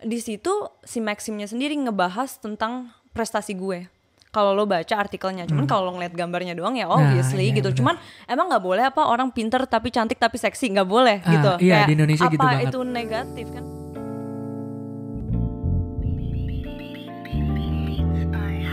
di situ si Maximnya sendiri ngebahas tentang prestasi gue. Kalau lo baca artikelnya, cuman kalau lo ngeliat gambarnya doang ya obviously iya, gitu. bener. Cuman emang nggak boleh apa orang pinter tapi cantik tapi seksi, nggak boleh gitu. Iya, Kayak di Indonesia apa gitu banget. itu negatif kan?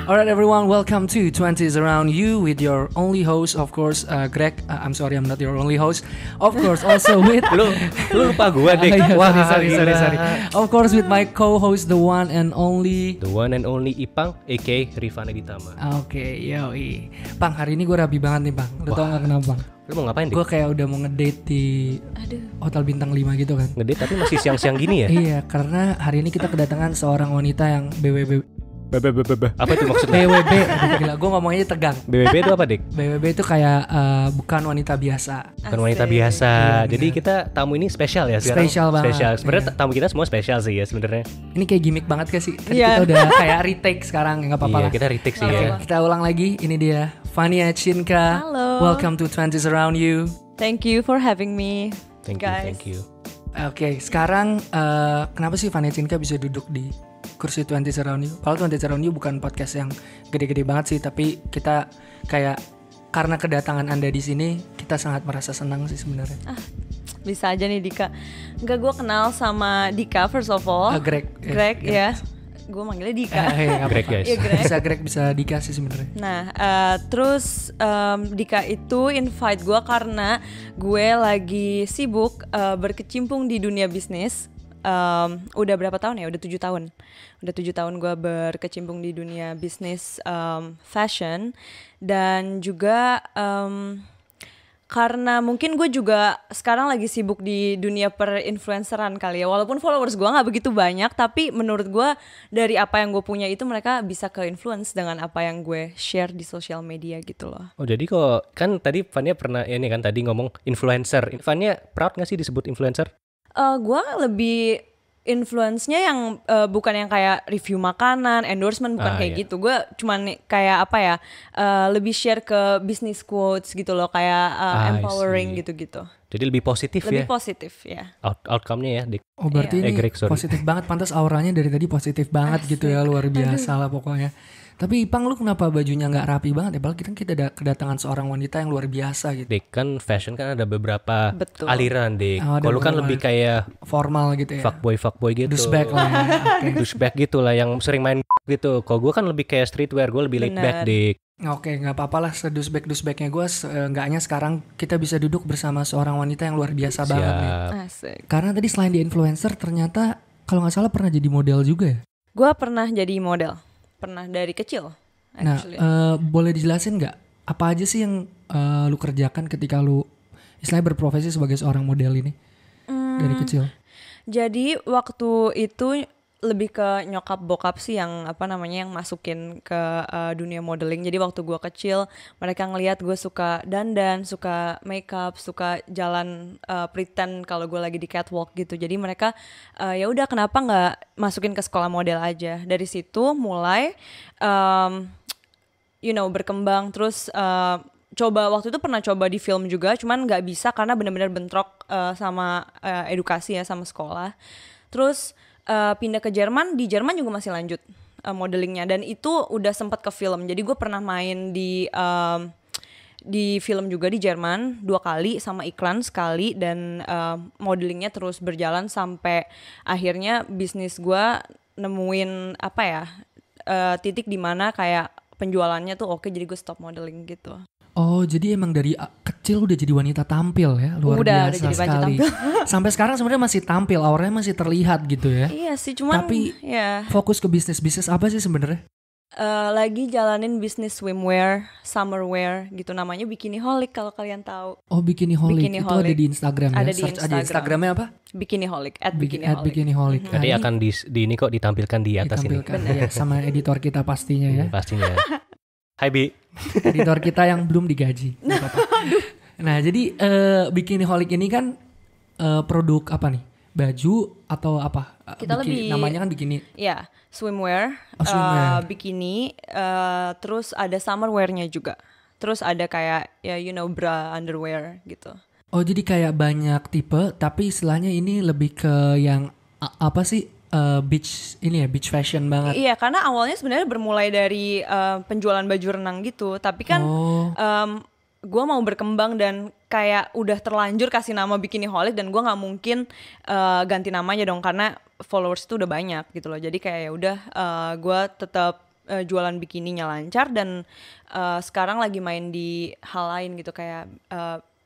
Alright everyone, welcome to 20s Around You with your only host, of course, Greg. I'm sorry, I'm not your only host. Of course, also with Lu lupa gua, Dik. Wah, sorry. Gila. Of course, with my co-host, the one and only. The one and only Ipang, aka Rifana Ditama. Oke, yoi. Bang, hari ini gue rapi banget nih, Bang. Lu tau gak kenapa, Bang? Lu mau ngapain, Dik? Gue kayak udah mau ngedate di Hotel Bintang 5 gitu kan. Ngedate tapi masih siang-siang gini ya? Iya, karena hari ini kita kedatangan seorang wanita yang Apa itu maksudnya? BWB. Aduh, gila, gue ngomongnya tegang. BWB itu apa, Dik? BWB itu kayak bukan wanita biasa. Bukan wanita biasa. Jadi kita tamu ini spesial ya sekarang. Spesial banget. Spesial. Sebenarnya Iya. tamu kita semua spesial sih ya sebenarnya. Ini kayak gimmick banget gak sih? Tadi Iya. kita udah kayak retake sekarang, nggak apa-apa Iya, lah. kita retake sih Nggak ya. apa-apa. Kita ulang lagi, ini dia Fania Cinka. Halo. Welcome to 20s Around You. Thank you for having me, Thank guys. you. Oke, sekarang kenapa sih Fania Cinka bisa duduk di kursi 20s Around You? Padahal 20s Around You bukan podcast yang gede-gede banget sih, tapi kita kayak karena kedatangan Anda di sini, kita sangat merasa senang sih sebenarnya. Bisa aja nih Dika. Enggak, gue kenal sama Dika first of all. Greg. Greg ya. Gue manggilnya Dika. Nggak Greg, apa-apa. guys. Iya, Greg. Bisa Greg, bisa Dika sih sebenarnya. Nah, terus Dika itu invite gue karena gue lagi sibuk berkecimpung di dunia bisnis. Udah berapa tahun ya? Udah 7 tahun. Udah 7 tahun gue berkecimpung di dunia bisnis fashion. Dan juga karena mungkin gue juga sekarang lagi sibuk di dunia per-influenceran kali ya. Walaupun followers gue gak begitu banyak, tapi menurut gue dari apa yang gue punya itu mereka bisa ke-influence dengan apa yang gue share di sosial media gitu loh. Oh jadi kok kan tadi Fania pernah ini kan tadi ngomong influencer. Fania proud gak sih disebut influencer? Gue lebih influence-nya yang bukan yang kayak review makanan, endorsement, bukan kayak iya. gitu. Gue cuman kayak apa ya, lebih share ke business quotes gitu loh, kayak I empowering see. gitu-gitu. Jadi lebih positif Lebih ya positif ya. outcome-nya ya, Dik. Oh berarti Iya. ini Greg, sorry. positif banget, pantas auranya dari tadi positif banget gitu ya, luar biasa lah pokoknya. Tapi Ipang, lu kenapa bajunya nggak rapi banget ya? Padahal kita ada kedatangan seorang wanita yang luar biasa gitu, Dik, kan fashion kan ada beberapa Betul. aliran, Dik. Oh, ada Kalau lu kan beberapa. lebih kayak formal gitu ya. fuckboy gitu. Douchebag lah ya. Oke. Douchebag gitu lah yang sering main gitu. Kalau gue kan lebih kayak streetwear, gue lebih laid back, Bener. Dik. Oke, nggak apa-apa lah sedusbag-dusbagnya gue. Seenggaknya sekarang kita bisa duduk bersama seorang wanita yang luar biasa banget nih. Siap. Asik. Karena tadi selain di influencer, ternyata kalau nggak salah pernah jadi model juga ya. Gue pernah jadi model, pernah dari kecil. Nah, Actually. boleh dijelasin nggak apa aja sih yang lu kerjakan ketika lu istilahnya berprofesi sebagai seorang model ini dari kecil? Jadi waktu itu lebih ke nyokap bokap sih yang yang masukin ke dunia modeling. Jadi waktu gue kecil mereka ngelihat gue suka dandan, suka makeup, suka jalan pretend kalau gue lagi di catwalk gitu. Jadi mereka ya udah kenapa nggak masukin ke sekolah model aja. Dari situ mulai berkembang terus. Coba waktu itu pernah coba di film juga, cuman nggak bisa karena benar-benar bentrok sama edukasi ya, sama sekolah. Terus pindah ke Jerman, di Jerman juga masih lanjut modelingnya, dan itu udah sempat ke film. Jadi gue pernah main di film juga di Jerman 2 kali, sama iklan sekali, dan modelingnya terus berjalan sampai akhirnya bisnis gue nemuin titik di mana kayak penjualannya tuh oke, jadi gue stop modeling gitu. Oh, jadi emang dari kecil udah jadi wanita tampil ya, luar Udah biasa jadi wanita sekali. tampil. Sampai sekarang sebenarnya masih tampil, auranya masih terlihat gitu ya. Iya sih, cuman Tapi ya fokus ke bisnis apa sih sebenarnya? lagi jalanin bisnis swimwear, summerwear gitu, namanya Bikiniholic kalau kalian tahu. Oh, Bikiniholic. Itu ada Bikiniholic. di Instagram ya. Ada di Search aja Instagram. Instagramnya apa? Bikiniholic, Bikiniholic. Bikiniholic. Nanti akan di ini kok ditampilkan di atas ditampilkan ini. ya, sama editor kita pastinya ya. Pastinya. Hai Bi. Editor kita yang belum digaji. Nggak apa-apa. Nah, jadi Bikiniholic ini kan produk apa nih? Baju atau apa? Kita lebih- namanya kan bikini. Ya, swimwear, Oh, swimwear. bikini, terus ada summerwearnya juga. Terus ada kayak bra, underwear gitu. Oh, jadi kayak banyak tipe, tapi istilahnya ini lebih ke yang apa sih? beach fashion banget. Iya, karena awalnya sebenarnya bermulai dari penjualan baju renang gitu, tapi kan gue mau berkembang dan kayak udah terlanjur kasih nama Bikiniholic dan gue nggak mungkin ganti namanya dong karena followers itu udah banyak gitu loh. Jadi kayak ya udah gue tetap jualan bikininya lancar dan sekarang lagi main di hal lain gitu kayak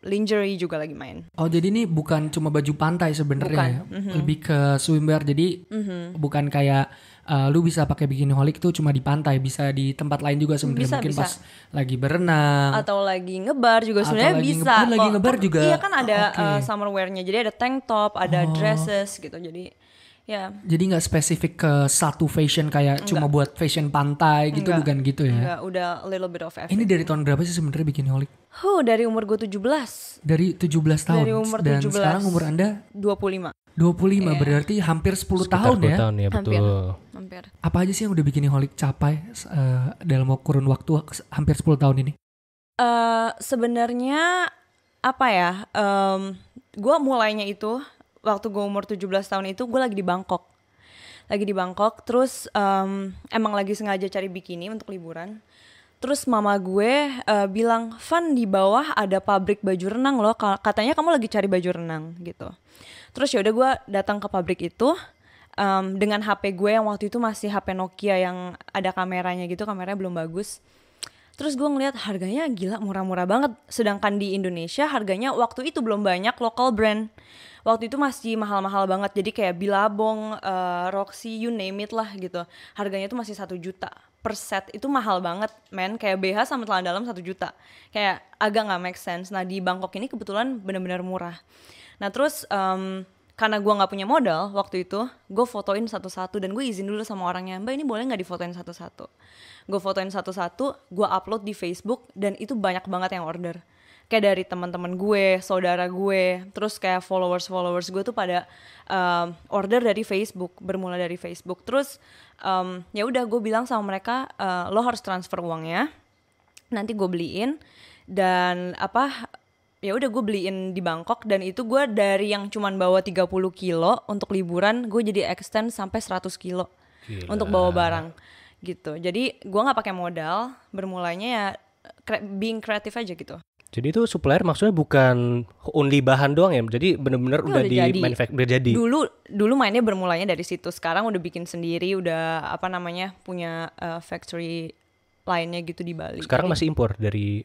lingerie juga lagi main. Oh jadi ini bukan cuma baju pantai sebenarnya, lebih ke swimwear. Jadi bukan kayak lu bisa pakai Bikiniholic tuh cuma di pantai, bisa di tempat lain juga sebenarnya. Mungkin pas lagi berenang atau lagi ngebar juga sebenarnya bisa. Lagi ngebar juga. Iya kan ada summer wear-nya. Jadi ada tank top, ada dresses gitu. Jadi ya. Jadi nggak spesifik ke satu fashion kayak cuma buat fashion pantai gitu, bukan gitu ya? Enggak, udah a little bit of everything. Ini dari tahun berapa sih sebenarnya Bikiniholic? Dari umur gue 17. Dari 17 tahun. Dari umur dan 17. sekarang umur Anda 25. 25 berarti hampir 10 tahun ya? 10 tahun ya, betul. Hampir. Apa aja sih yang udah Bikiniholic capai dalam kurun waktu hampir 10 tahun ini? Sebenarnya apa ya? Gue mulainya itu waktu gue umur 17 tahun itu gue lagi di Bangkok. Terus emang lagi sengaja cari bikini untuk liburan. Terus mama gue bilang, Van di bawah ada pabrik baju renang loh, katanya kamu lagi cari baju renang gitu. Terus ya udah gue datang ke pabrik itu dengan HP gue yang waktu itu masih HP Nokia yang ada kameranya gitu, kameranya belum bagus. Terus gue ngeliat harganya gila murah-murah banget. Sedangkan di Indonesia harganya waktu itu belum banyak local brand. Waktu itu masih mahal-mahal banget. Jadi kayak Billabong, Roxy, you name it lah gitu. Harganya tuh masih 1 juta per set. Itu mahal banget men. Kayak BH sama celana dalam 1 juta. Kayak agak gak make sense. Nah di Bangkok ini kebetulan benar-benar murah. Nah terus karena gue gak punya modal waktu itu, gue fotoin satu-satu dan gue izin dulu sama orangnya, Mbak ini boleh gak difotoin satu-satu. Gue fotoin satu-satu, gue upload di Facebook dan itu banyak banget yang order. Kayak dari teman-teman gue, saudara gue, terus kayak followers gue tuh pada order dari Facebook, bermula dari Facebook. Terus ya udah gue bilang sama mereka, lo harus transfer uangnya, nanti gue beliin dan ya udah gue beliin di Bangkok dan itu gue dari yang cuman bawa 30 kilo untuk liburan, gue jadi extend sampai 100 kilo untuk bawa barang gitu. Jadi gue nggak pakai modal, bermulanya ya being kreatif aja gitu. Jadi itu supplier maksudnya bukan only bahan doang ya, jadi bener-bener udah di manufacture, udah jadi. Dulu mainnya bermulanya dari situ, sekarang udah bikin sendiri, udah punya factory lainnya gitu di Bali. Sekarang masih impor dari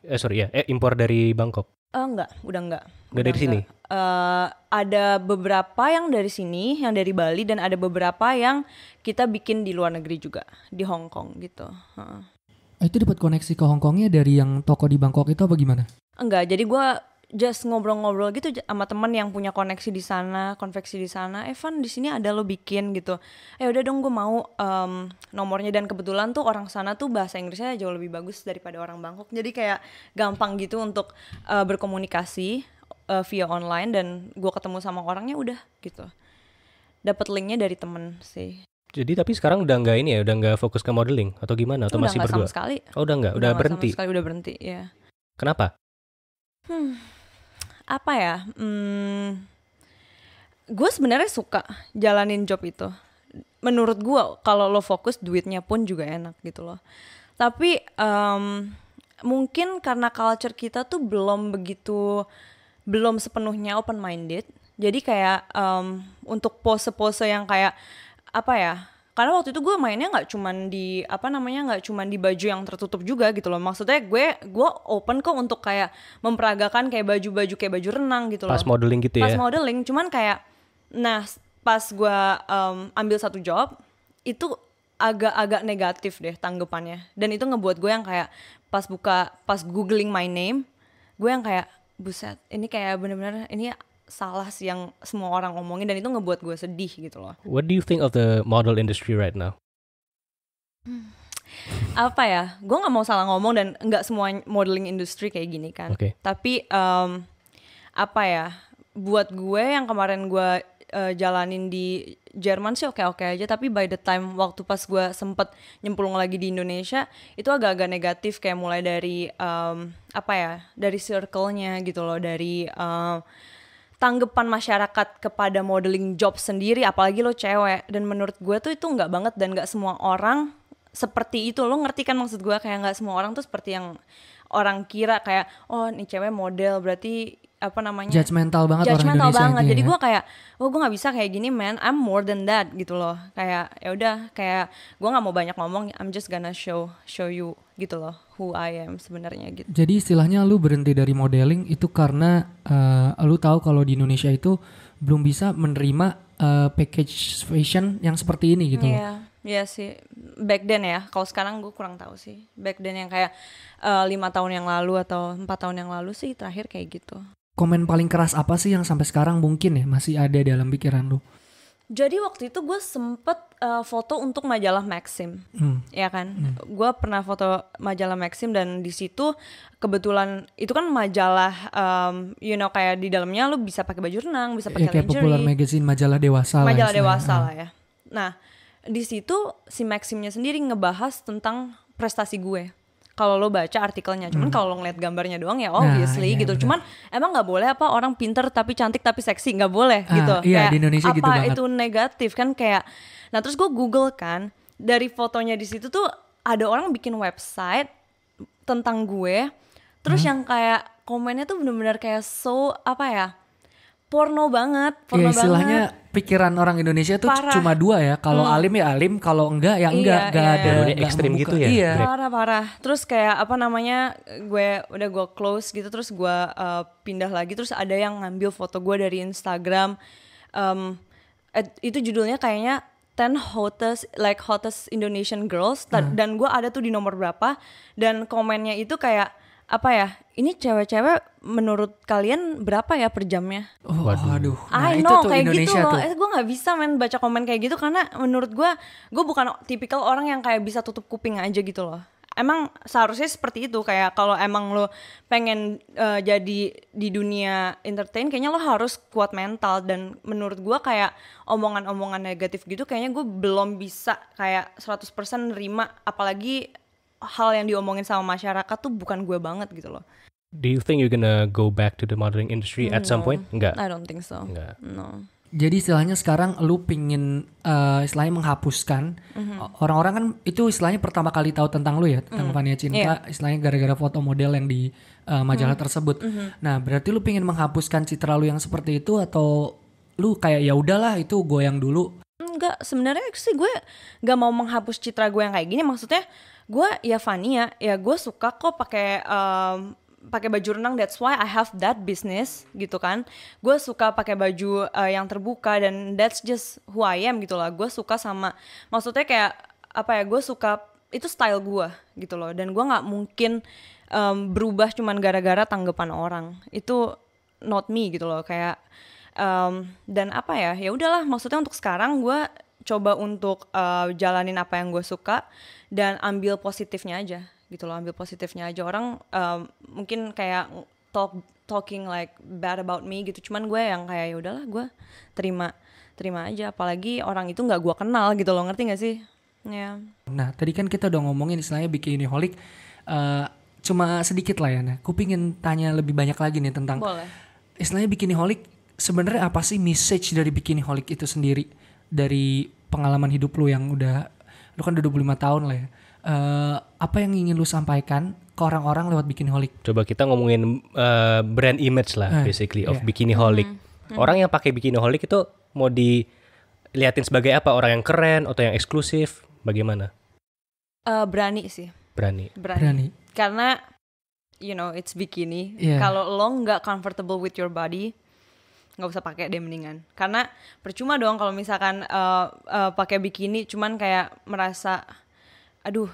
impor dari Bangkok. Enggak, udah enggak. Udah dari sini? Ada beberapa yang dari sini, yang dari Bali, dan ada beberapa yang kita bikin di luar negeri juga, di Hong Kong gitu. Itu dapat koneksi ke Hong Kongnya dari yang toko di Bangkok itu apa gimana? Enggak, jadi gue just ngobrol-ngobrol gitu sama temen yang punya koneksi di sana, konveksi di sana. Evan di sini ada lo bikin gitu. Udah dong gue mau nomornya, dan kebetulan tuh orang sana tuh bahasa Inggrisnya jauh lebih bagus daripada orang Bangkok. Jadi kayak gampang gitu untuk berkomunikasi via online, dan gue ketemu sama orangnya udah gitu. Dapat linknya dari temen sih. Jadi tapi sekarang udah nggak ini ya, udah nggak fokus ke modeling atau gimana? Atau udah masih Udah berdua? sama sekali. Oh udah nggak, udah berhenti. Sama sekali udah berhenti ya. Kenapa? Apa ya? Gue sebenarnya suka jalanin job itu. Menurut gue kalau lo fokus duitnya pun juga enak gitu loh. Tapi mungkin karena culture kita tuh belum sepenuhnya open minded. Jadi kayak untuk pose-pose yang kayak apa ya? Karena waktu itu gue mainnya nggak cuman di baju yang tertutup juga gitu loh. Maksudnya gue open kok untuk kayak memperagakan kayak baju renang gitu loh. Pas modeling gitu ya. Pas modeling, cuman kayak pas gue ambil satu job itu agak negatif deh tanggapannya. Dan itu ngebuat gue yang kayak pas googling my name, gue yang kayak buset, ini kayak bener-bener ini salah sih yang semua orang omongin, dan itu ngebuat gue sedih gitu loh. What do you think of the model industry right now? Apa ya, gue nggak mau salah ngomong dan nggak semua modeling industry kayak gini kan. Okay. Tapi apa ya, buat gue yang kemarin gue jalanin di Jerman sih oke-oke aja, tapi by the time waktu pas gue sempet nyemplung lagi di Indonesia itu agak-agak negatif, kayak mulai dari dari circle-nya gitu loh, dari tanggapan masyarakat kepada modeling job sendiri, apalagi lo cewek. Dan menurut gue tuh itu nggak banget, dan nggak semua orang seperti itu. Lo ngerti kan maksud gue, kayak nggak semua orang tuh seperti yang orang kira, kayak oh nih cewek model berarti apa namanya, judgmental banget orang judgmental Indonesia banget. itu Jadi ya. gue kayak oh gue nggak bisa kayak gini man, I'm more than that gitu loh. Kayak ya udah, kayak gue nggak mau banyak ngomong, I'm just gonna show you gitu loh who I am sebenarnya gitu. Jadi istilahnya lu berhenti dari modeling itu karena lu tahu kalau di Indonesia itu belum bisa menerima package fashion yang seperti ini gitu loh. Iya sih, back then ya. Kalau sekarang gue kurang tahu sih. Back then yang kayak 5 tahun yang lalu atau 4 tahun yang lalu sih terakhir kayak gitu. Komen paling keras apa sih yang sampai sekarang mungkin ya masih ada dalam pikiran lu? Jadi waktu itu gue sempet foto untuk majalah Maxim, ya kan? Gue pernah foto majalah Maxim, dan di situ kebetulan itu kan majalah, kayak di dalamnya lu bisa pakai baju renang, bisa pakai Kayak lingerie, Popular Magazine, majalah dewasa lah. majalah dewasa lah ya. Nah di situ si Maximnya sendiri ngebahas tentang prestasi gue. Kalau lo baca artikelnya, cuman kalau lo ngeliat gambarnya doang ya obviously gitu. Bener. Cuman emang nggak boleh apa orang pinter tapi cantik tapi seksi, nggak boleh gitu. Iya, kayak di Indonesia apa gitu banget. itu negatif kan kayak. Nah terus gue Google kan, dari fotonya di situ tuh ada orang bikin website tentang gue. Terus yang kayak komennya tuh bener-bener kayak porno banget, Ya istilahnya pikiran orang Indonesia tuh Parah. cuma dua ya. Kalau alim ya alim, kalau enggak ya enggak. Enggak Iya. ada. Dua-duanya enggak ekstrim membuka. gitu ya? Iya. Parah. Terus kayak apa namanya, gue close gitu, terus gue pindah lagi, terus ada yang ngambil foto gue dari Instagram. Itu judulnya kayaknya 10 hottest Indonesian girls, dan gue ada tuh di nomor berapa, dan komennya itu kayak apa ya, ini cewek-cewek menurut kalian berapa ya per jamnya? Oh, aduh. I itu know tuh kayak Indonesia gitu loh. tuh. Gue nggak bisa baca komen kayak gitu, karena menurut gue bukan tipikal orang yang kayak bisa tutup kuping aja gitu loh. Emang seharusnya seperti itu, kayak kalau emang lo pengen jadi di dunia entertain, kayaknya lo harus kuat mental. Dan menurut gue kayak omongan-omongan negatif gitu kayaknya gue belum bisa kayak 100% nerima, apalagi hal yang diomongin sama masyarakat tuh bukan gue banget gitu loh. Do you think you're gonna go back to the modeling industry at some point? Enggak. I don't think so. Enggak. No. Jadi istilahnya sekarang lu pingin istilahnya menghapuskan orang-orang kan itu istilahnya pertama kali tahu tentang lu ya, tentang Vania Cinta, istilahnya gara-gara foto model yang di majalah tersebut. Nah, berarti lu pingin menghapuskan citra lu yang seperti itu, atau lu kayak ya udahlah itu gue yang dulu? Enggak, sebenarnya sih gue gak mau menghapus citra gue yang kayak gini. Maksudnya gue ya Vania, ya gue suka kok pakai baju renang, that's why I have that business gitu kan. Gue suka pakai baju yang terbuka, dan that's just who I am gitu lah. Gue suka sama, maksudnya kayak apa ya, gue suka, itu style gue gitu loh. Dan gue nggak mungkin berubah cuman gara-gara tanggapan orang. Itu not me gitu loh, kayak dan apa ya, ya udahlah. Maksudnya untuk sekarang gue coba untuk jalanin apa yang gue suka dan ambil positifnya aja gitu loh, ambil positifnya aja. Orang mungkin kayak talking like bad about me gitu, cuman gue yang kayak ya udahlah, gue terima aja, apalagi orang itu nggak gue kenal gitu loh, ngerti nggak sih? Ya. Nah, tadi kan kita udah ngomongin istilahnya bikiniholic, cuma sedikit lah ya. Nah, aku pingin tanya lebih banyak lagi nih tentang Boleh. istilahnya bikiniholic. Sebenarnya apa sih message dari bikiniholic itu sendiri, dari pengalaman hidup lu yang lu kan udah 25 tahun lah ya. Apa yang ingin lu sampaikan ke orang-orang lewat bikiniholic? Coba kita ngomongin brand image lah, basically of bikiniholic. Orang yang pakai bikiniholic itu mau dilihatin sebagai apa? Orang yang keren atau yang eksklusif? Bagaimana? Berani sih. Berani. Karena it's bikini. Yeah. Kalau lo nggak comfortable with your body, nggak usah pakai deh mendingan. Karena percuma dong kalau misalkan pakai bikini cuman kayak merasa aduh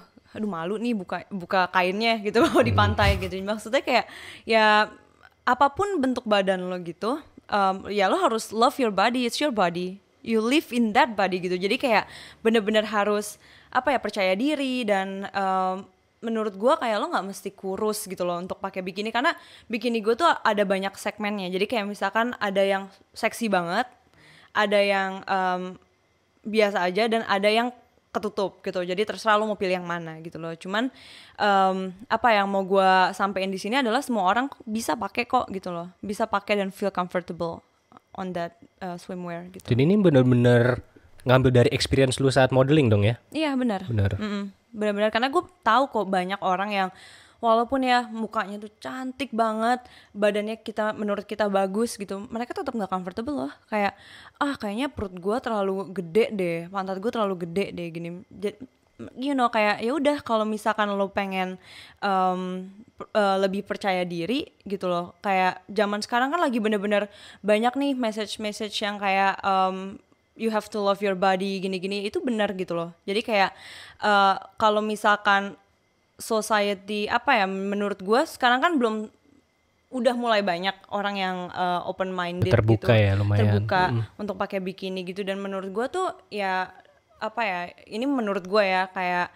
malu nih buka kainnya gitu loh di pantai gitu. Maksudnya kayak ya apapun bentuk badan lo gitu, ya lo harus love your body, it's your body, you live in that body gitu. Jadi kayak bener-bener harus percaya diri, dan menurut gue kayak lo nggak mesti kurus gitu loh untuk pakai bikini, karena bikini gue tuh ada banyak segmennya. Jadi kayak misalkan ada yang seksi banget, ada yang biasa aja, dan ada yang ketutup gitu. Jadi terserah lo mau pilih yang mana gitu loh. Cuman apa yang mau gue sampein di sini adalah semua orang bisa pakai kok gitu loh, bisa pakai dan feel comfortable on that swimwear gitu. Jadi ini benar-benar ngambil dari experience lu saat modeling dong ya? Iya benar. Benar. Benar-benar karena gue tahu kok banyak orang yang walaupun ya mukanya tuh cantik banget, badannya menurut kita bagus gitu, mereka tetap nggak comfortable loh. Kayak kayaknya perut gue terlalu gede deh, pantat gue terlalu gede deh gini. Kayak ya udah kalau misalkan lo pengen lebih percaya diri gitu loh. Kayak zaman sekarang kan lagi bener-bener banyak nih message yang kayak you have to love your body gini-gini, itu benar gitu loh. Jadi kayak kalau misalkan society menurut gue sekarang kan udah mulai banyak orang yang open minded terbuka gitu, ya, lumayan terbuka untuk pakai bikini gitu, dan menurut gue tuh ya ini menurut gue ya kayak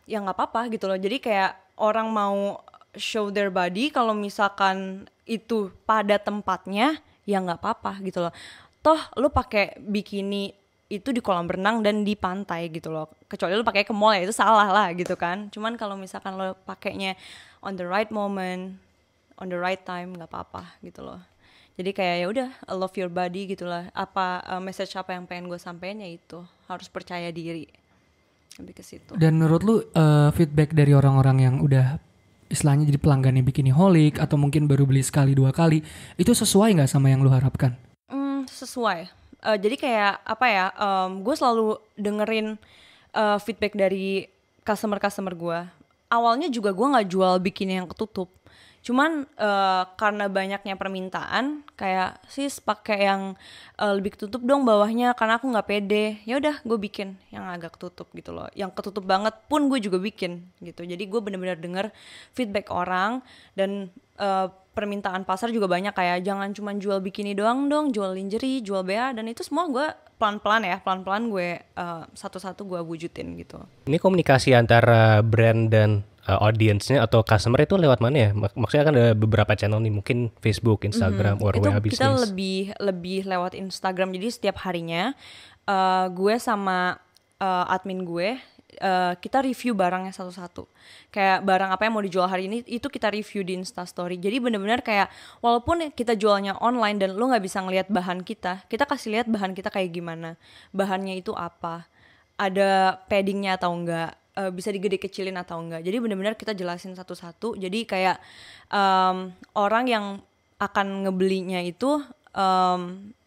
ya nggak apa-apa gitu loh. Jadi kayak orang mau show their body kalau misalkan itu pada tempatnya ya nggak apa-apa gitu loh. Toh lu pakai bikini itu di kolam renang dan di pantai gitu loh. Kecuali lu pakai ke mall ya itu salah lah gitu kan. Cuman kalau misalkan lu pakainya on the right moment, on the right time, nggak apa-apa gitu loh. Jadi kayak ya udah love your body gitulah. Message apa yang pengen gue sampein ya itu harus percaya diri. Lebih ke situ. Dan menurut lu feedback dari orang-orang yang udah istilahnya jadi pelanggannya Bikiniholic atau mungkin baru beli sekali 2 kali, itu sesuai nggak sama yang lu harapkan? Sesuai. Jadi kayak gue selalu dengerin feedback dari customer gue. Awalnya juga gue nggak jual bikini yang ketutup. Cuman karena banyaknya permintaan, kayak sis pakai yang lebih ketutup dong bawahnya karena aku nggak pede. Ya udah gue bikin yang agak ketutup gitu loh. Yang ketutup banget pun gue juga bikin gitu. Jadi gue benar-benar denger feedback orang dan permintaan pasar juga banyak, kayak jangan cuma jual bikini doang dong, jual lingerie, jual BH, dan itu semua gue pelan-pelan gue satu-satu gue wujudin gitu. Ini komunikasi antara brand dan audiensnya atau customer itu lewat mana ya? Maksudnya kan ada beberapa channel nih, mungkin Facebook, Instagram, or WA Business. Kita lebih lewat Instagram. Jadi setiap harinya gue sama admin gue kita review barangnya satu-satu. Kayak barang apa yang mau dijual hari ini itu kita review di Instastory. Jadi benar-benar kayak walaupun kita jualnya online dan lo nggak bisa ngelihat bahan kita kasih lihat bahan kita kayak gimana, bahannya itu apa, ada paddingnya atau enggak, bisa digede kecilin atau enggak. Jadi benar-benar kita jelasin satu-satu. Jadi kayak orang yang akan ngebelinya itu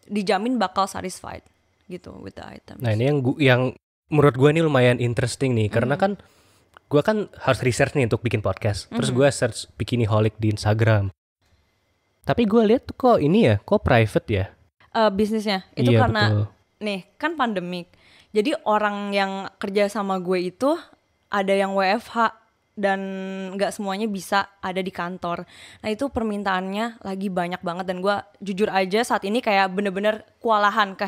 dijamin bakal satisfied gitu with the items. Nah ini yang menurut gue ini lumayan interesting nih, karena kan gue kan harus research nih untuk bikin podcast. Terus gue search Bikiniholic di Instagram. Tapi gue lihat kok ini ya, kok private ya? Bisnisnya itu iya, karena betul. nih kan pandemik. Jadi orang yang kerja sama gue itu ada yang WFH dan nggak semuanya bisa ada di kantor. Nah itu permintaannya lagi banyak banget dan gue jujur aja saat ini kayak bener-bener kewalahan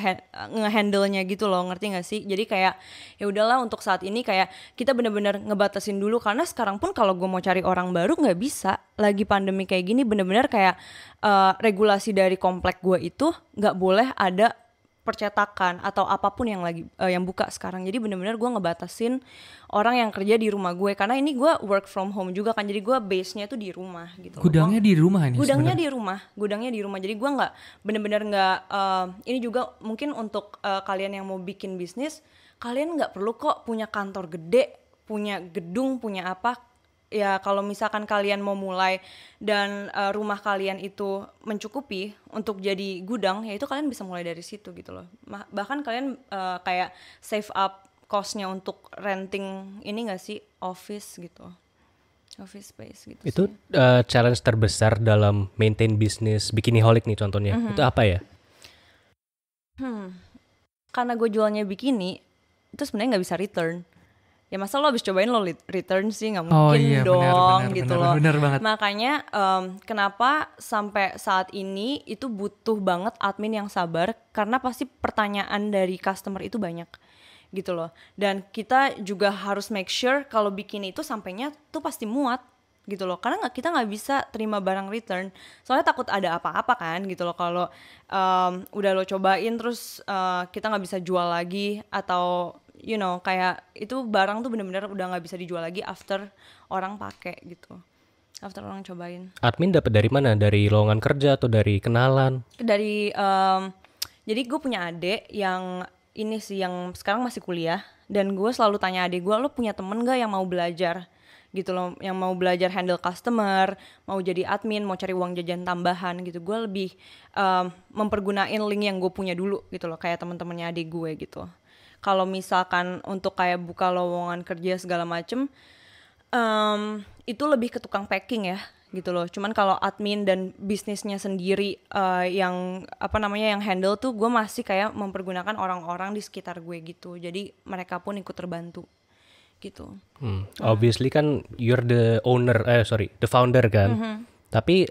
ngehandle-nya gitu loh, ngerti nggak sih? Jadi kayak ya udahlah untuk saat ini kayak kita bener-bener ngebatasin dulu, karena sekarang pun kalau gue mau cari orang baru nggak bisa. Lagi pandemi kayak gini bener-bener kayak regulasi dari komplek gue itu nggak boleh ada percetakan atau apapun yang lagi yang buka sekarang. Jadi benar-benar gue ngebatasin orang yang kerja di rumah gue, karena ini gue work from home juga kan, jadi gue base-nya tuh di rumah gitu. Gudangnya di rumah ini? Gudangnya di rumah. Jadi gue nggak benar-benar nggak ini juga mungkin untuk kalian yang mau bikin bisnis, kalian nggak perlu kok punya kantor gede, punya gedung, punya apa. Ya kalau misalkan kalian mau mulai dan rumah kalian itu mencukupi untuk jadi gudang, ya itu kalian bisa mulai dari situ gitu loh. Bahkan kalian kayak save up cost-nya untuk renting ini nggak sih, office gitu, office space gitu. Itu challenge terbesar dalam maintain bisnis Bikiniholic nih contohnya. Itu apa ya? Karena gue jualnya bikini, itu sebenarnya nggak bisa return. Ya masa lo habis cobain lo return sih, nggak mungkin dong gitu loh. Bener banget. Makanya kenapa sampai saat ini itu butuh banget admin yang sabar, karena pasti pertanyaan dari customer itu banyak gitu loh. Dan kita juga harus make sure kalau bikini itu sampainya tuh pasti muat gitu loh, karena kita nggak bisa terima barang return, soalnya takut ada apa-apa kan gitu loh kalau udah lo cobain terus kita nggak bisa jual lagi, atau kayak itu barang tuh benar-benar udah nggak bisa dijual lagi after orang pakai gitu. after orang cobain. Admin dapat dari mana? Dari lowongan kerja atau dari kenalan? Dari jadi gue punya adik yang ini sih yang sekarang masih kuliah, dan gue selalu tanya adik gue, lo punya temen gak yang mau belajar gitu loh, yang mau belajar handle customer, mau jadi admin, mau cari uang jajan tambahan gitu. Gue lebih mempergunain link yang gue punya dulu gitu loh, kayak teman-temannya adik gue gitu. Kalau misalkan untuk kayak buka lowongan kerja segala macem, itu lebih ke tukang packing ya gitu loh. Cuman kalau admin dan bisnisnya sendiri yang yang handle tuh, gue masih kayak mempergunakan orang-orang di sekitar gue gitu. Jadi mereka pun ikut terbantu gitu. Obviously kan you're the founder kan. Tapi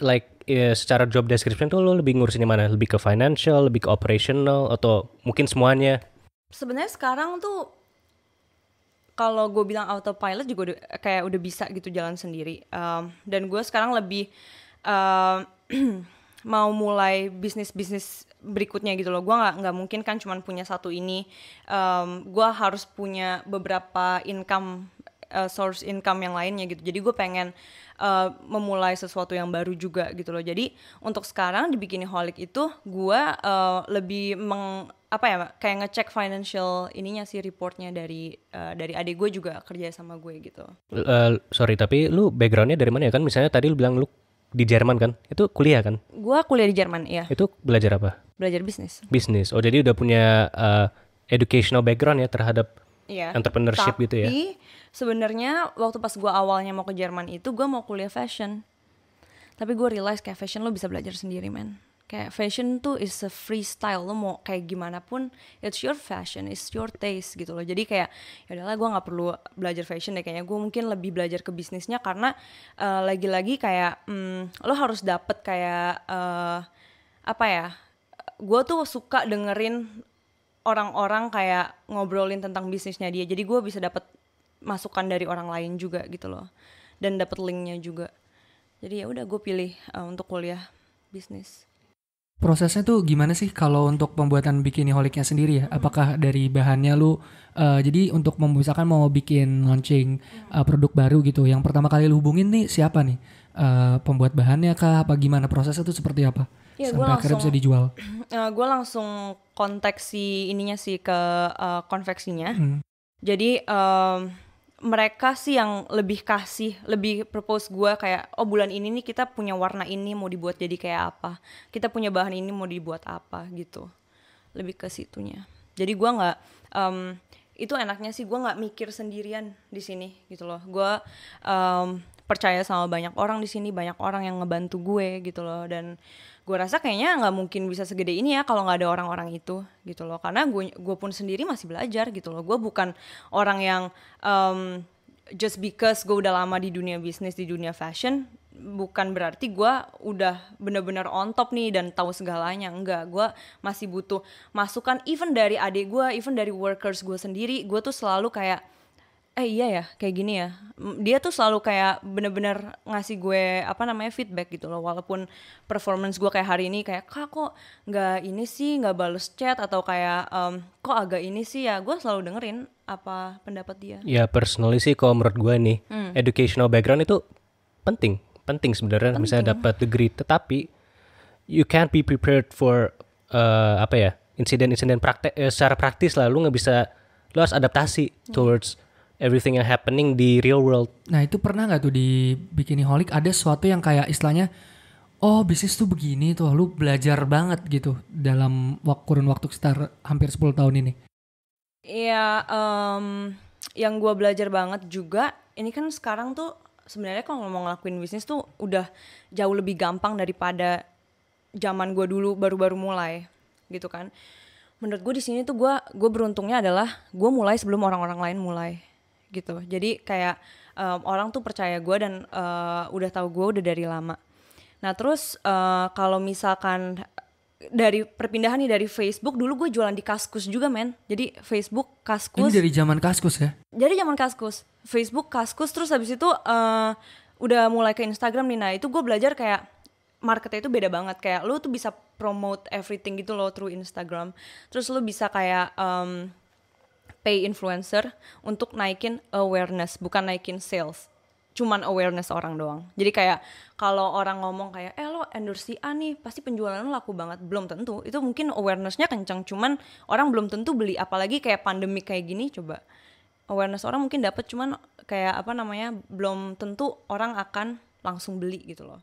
secara job description tuh lo lebih ngurusin yang mana? Lebih ke financial, lebih ke operational, atau mungkin semuanya? Sebenarnya sekarang tuh kalau gue bilang autopilot juga udah bisa gitu jalan sendiri. Dan gue sekarang lebih mau mulai bisnis berikutnya gitu loh. Gue nggak mungkin kan cuma punya satu ini. Gue harus punya beberapa source income yang lainnya gitu. Jadi gue pengen memulai sesuatu yang baru juga gitu loh. Jadi untuk sekarang di Bikiniholic itu gue lebih kayak ngecek financial ininya sih, reportnya dari adik gue juga kerja sama gue gitu. Tapi lu backgroundnya dari mana ya? Kan misalnya tadi lu bilang lu di Jerman kan? Itu kuliah kan? Gue kuliah di Jerman, iya. Itu belajar apa? Belajar bisnis. Bisnis. Oh, jadi udah punya educational background ya terhadap entrepreneurship gitu ya? Tapi sebenarnya waktu pas gue awalnya mau ke Jerman itu, gue mau kuliah fashion. Tapi gue realize kayak fashion lo bisa belajar sendiri, man. Kayak fashion tuh is a freestyle, lo mau kayak gimana pun it's your fashion, it's your taste gitu loh. Jadi kayak ya udahlah, gue nggak perlu belajar fashion deh, kayaknya gue mungkin lebih belajar ke bisnisnya, karena lagi-lagi kayak lo harus dapet kayak gue tuh suka dengerin orang-orang kayak ngobrolin tentang bisnisnya dia, jadi gue bisa dapet masukan dari orang lain juga gitu loh, dan dapet linknya juga. Jadi ya udah, gue pilih untuk kuliah bisnis. Prosesnya tuh gimana sih kalau untuk pembuatan Bikiniholic-nya sendiri ya? Apakah dari bahannya lu jadi untuk misalkan mau bikin launching produk baru gitu, yang pertama kali lu hubungin nih siapa nih? Pembuat bahannya kah? Apa gimana prosesnya tuh seperti apa? Ya, sampai akhirnya bisa dijual. Gue langsung kontak si ininya sih ke konveksinya. Jadi mereka sih yang lebih propose gue kayak, oh bulan ini nih kita punya warna ini mau dibuat jadi kayak apa, kita punya bahan ini mau dibuat apa gitu, lebih ke situnya. Jadi gue nggak itu enaknya sih, gue nggak mikir sendirian di sini gitu loh. Gue percaya sama banyak orang di sini, banyak orang yang ngebantu gue gitu loh, dan gue rasa kayaknya nggak mungkin bisa segede ini ya kalau nggak ada orang-orang itu gitu loh. Karena gue pun sendiri masih belajar gitu loh. Gue bukan orang yang just because gue udah lama di dunia bisnis, di dunia fashion, bukan berarti gue udah benar-benar on top nih dan tahu segalanya. Enggak, gue masih butuh masukan even dari adik gue, even dari workers gue sendiri. Gue tuh selalu kayak iya ya, kayak gini ya. Dia tuh selalu kayak bener-bener ngasih gue feedback gitu loh. Walaupun performance gue kayak hari ini kayak, kok nggak ini sih, nggak bales chat, atau kayak kok agak ini sih ya, gue selalu dengerin apa pendapat dia. Ya personally sih kalau menurut gue nih, educational background itu penting sebenarnya. Misalnya dapat degree, tetapi you can't be prepared for insiden-insiden secara praktis lah. Lu harus adaptasi towards everything yang happening di real world. Nah itu pernah nggak tuh di Bikiniholic ada sesuatu yang kayak istilahnya, oh bisnis tuh begini tuh, lu belajar banget gitu dalam kurun waktu sekitar hampir 10 tahun ini? Iya, yang gue belajar banget juga, ini kan sekarang tuh sebenarnya kalau mau ngelakuin bisnis tuh udah jauh lebih gampang daripada zaman gue dulu baru-baru mulai gitu kan. Menurut gue di sini tuh gue beruntungnya adalah gue mulai sebelum orang-orang lain mulai gitu. Jadi kayak orang tuh percaya gue dan udah tahu gue udah dari lama. Nah terus kalau misalkan dari perpindahan nih dari Facebook, dulu gue jualan di Kaskus juga men. Jadi Facebook, Kaskus. Ini dari zaman Kaskus ya? Dari zaman Kaskus, Facebook, Kaskus, terus habis itu udah mulai ke Instagram nih. Nah itu gue belajar kayak marketnya itu beda banget. Kayak lu tuh bisa promote everything gitu loh through Instagram. Terus lu bisa kayak pay influencer untuk naikin awareness, bukan naikin sales cuman awareness orang doang. Jadi kayak kalau orang ngomong kayak lo endorse si A nih pasti penjualan lo laku banget, belum tentu. Itu mungkin awarenessnya kencang, cuman orang belum tentu beli. Apalagi kayak pandemi kayak gini, coba awareness orang mungkin dapat, cuman kayak belum tentu orang akan langsung beli gitu loh.